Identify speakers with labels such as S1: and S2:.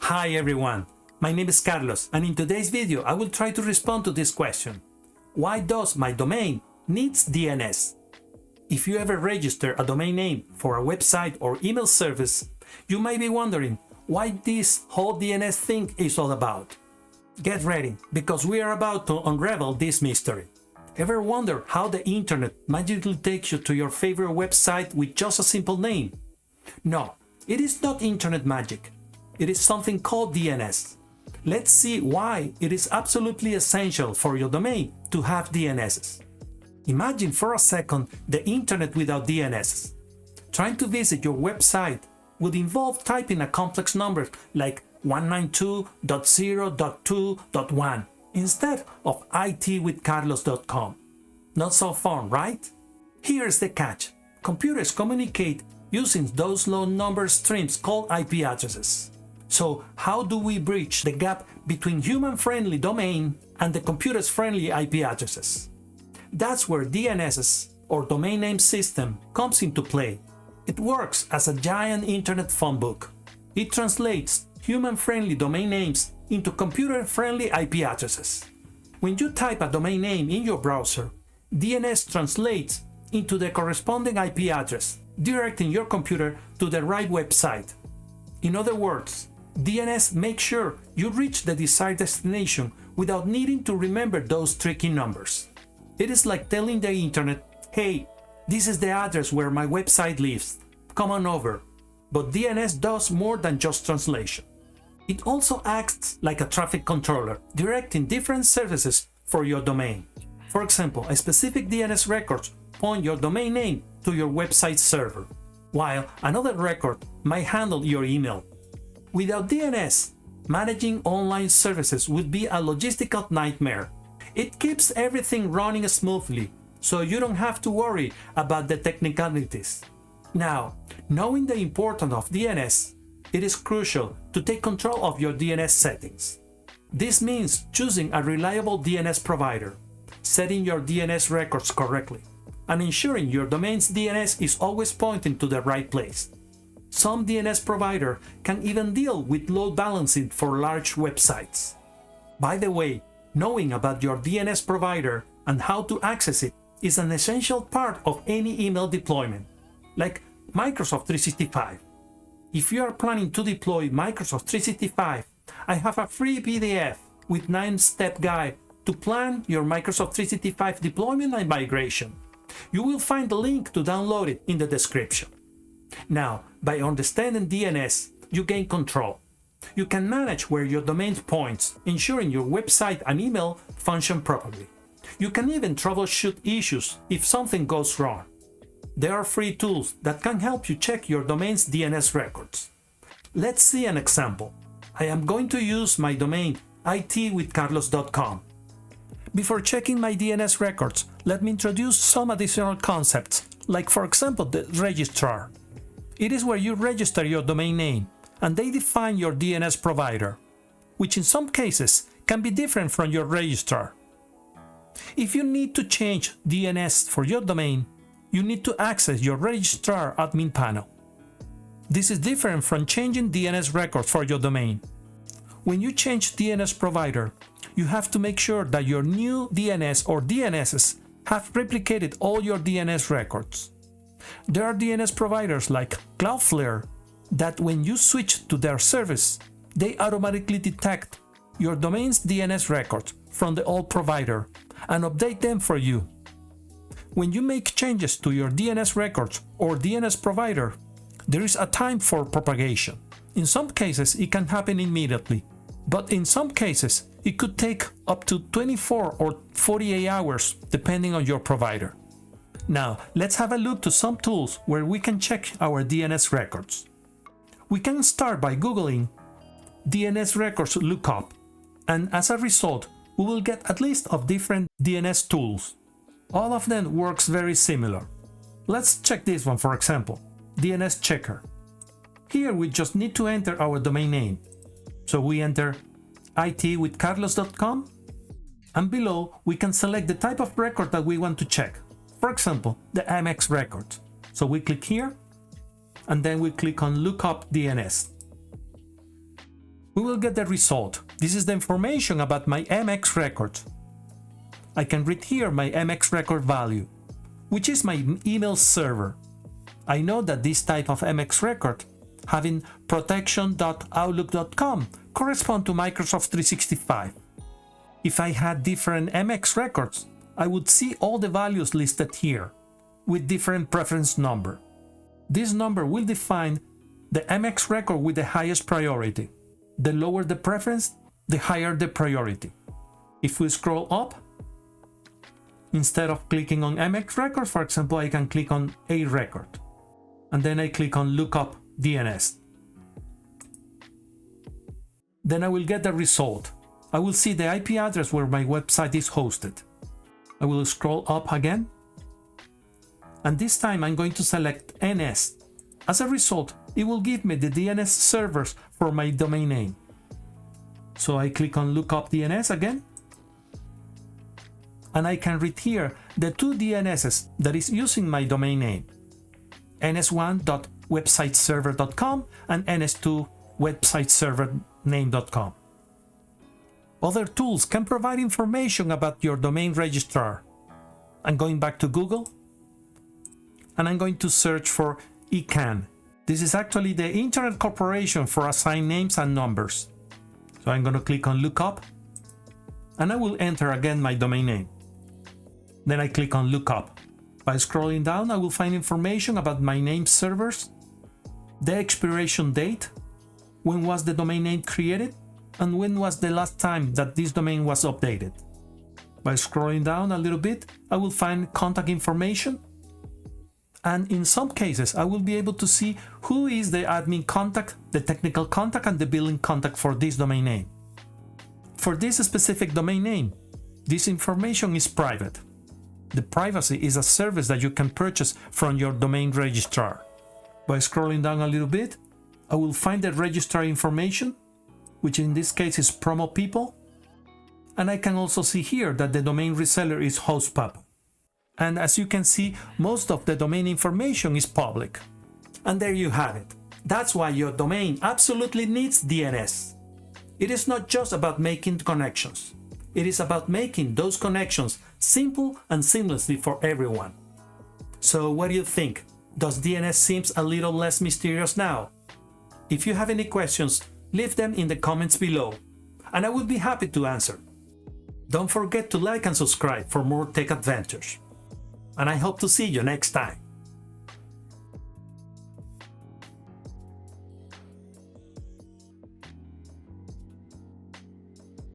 S1: Hi everyone, my name is Carlos, and in today's video I will try to respond to this question. Why does my domain needs DNS? If you ever register a domain name for a website or email service, you may be wondering why this whole DNS thing is all about. Get ready, because we are about to unravel this mystery. Ever wonder how the internet magically takes you to your favorite website with just a simple name? No, it is not internet magic. It is something called DNS. Let's see why it is absolutely essential for your domain to have DNSs. Imagine for a second the internet without DNSs. Trying to visit your website would involve typing a complex number like 192.0.2.1 instead of itwithcarlos.com. Not so fun, right? Here's the catch. Computers communicate using those low number streams called IP addresses. So how do we bridge the gap between human-friendly domain and the computer's friendly IP addresses? That's where DNSs, or domain name system, comes into play. It works as a giant internet phone book. It translates human-friendly domain names into computer-friendly IP addresses. When you type a domain name in your browser, DNS translates into the corresponding IP address, directing your computer to the right website. In other words, DNS makes sure you reach the desired destination without needing to remember those tricky numbers. It is like telling the internet, hey, this is the address where my website lives, come on over. But DNS does more than just translation. It also acts like a traffic controller, directing different services for your domain. For example, a specific DNS record point your domain name to your website server, while another record might handle your email. Without DNS, managing online services would be a logistical nightmare. It keeps everything running smoothly, so you don't have to worry about the technicalities. Now, knowing the importance of DNS, it is crucial to take control of your DNS settings. This means choosing a reliable DNS provider, setting your DNS records correctly, and ensuring your domain's DNS is always pointing to the right place. Some DNS providers can even deal with load balancing for large websites. By the way, knowing about your DNS provider and how to access it is an essential part of any email deployment, like Microsoft 365. If you are planning to deploy Microsoft 365, I have a free PDF with 9-step guide to plan your Microsoft 365 deployment and migration. You will find the link to download it in the description. Now, by understanding DNS, you gain control. You can manage where your domain points, ensuring your website and email function properly. You can even troubleshoot issues if something goes wrong. There are free tools that can help you check your domain's DNS records. Let's see an example. I am going to use my domain itwithcarlos.com. Before checking my DNS records, let me introduce some additional concepts, like for example the Registrar. It is where you register your domain name, and they define your DNS provider, which in some cases can be different from your registrar. If you need to change DNS for your domain, you need to access your registrar admin panel. This is different from changing DNS records for your domain. When you change DNS provider, you have to make sure that your new DNS or DNSs have replicated all your DNS records. There are DNS providers like Cloudflare that when you switch to their service, they automatically detect your domain's DNS records from the old provider and update them for you. When you make changes to your DNS records or DNS provider, there is a time for propagation. In some cases, it can happen immediately, but in some cases, it could take up to 24 or 48 hours depending on your provider. Now, let's have a look to some tools where we can check our DNS records. We can start by Googling DNS records lookup, and as a result, we will get a list of different DNS tools. All of them works very similar. Let's check this one, for example, DNS Checker. Here we just need to enter our domain name. So we enter itwithcarlos.com, and below we can select the type of record that we want to check. For example, the MX record. So we click here, and then we click on Lookup DNS. we will get the result. This is the information about my MX record. I can read here my MX record value, which is my email server. I know that this type of MX record, having protection.outlook.com, correspond to Microsoft 365. If I had different MX records, I would see all the values listed here, with different preference number. This number will define the MX record with the highest priority. The lower the preference, the higher the priority. If we scroll up, instead of clicking on MX record, for example, I can click on A record. And then I click on Lookup DNS. Then I will get the result. I will see the IP address where my website is hosted. I will scroll up again. And this time I'm going to select NS. As a result, it will give me the DNS servers for my domain name. So I click on Lookup DNS again. And I can read here the two DNSs that is using my domain name. ns1.websiteserver.com and ns2.websiteservername.com. Other tools can provide information about your domain registrar. I'm going back to Google and I'm going to search for ICANN. This is actually the Internet Corporation for assigned names and numbers. So I'm going to click on Lookup and I will enter again my domain name. Then I click on Lookup. By scrolling down, I will find information about my name servers, the expiration date, when was the domain name created, and when was the last time that this domain was updated. By scrolling down a little bit, I will find contact information, and in some cases I will be able to see who is the admin contact, the technical contact, and the billing contact for this domain name. For this specific domain name, this information is private. The privacy is a service that you can purchase from your domain registrar. By scrolling down a little bit, I will find the registrar information, which in this case is promo people. And I can also see here that the domain reseller is HostPub. And as you can see, most of the domain information is public. And there you have it. That's why your domain absolutely needs DNS. It is not just about making connections. It is about making those connections simple and seamlessly for everyone. So what do you think? Does DNS seem a little less mysterious now? If you have any questions, leave them in the comments below, and I will be happy to answer. Don't forget to like and subscribe for more tech adventures. And I hope to see you next time.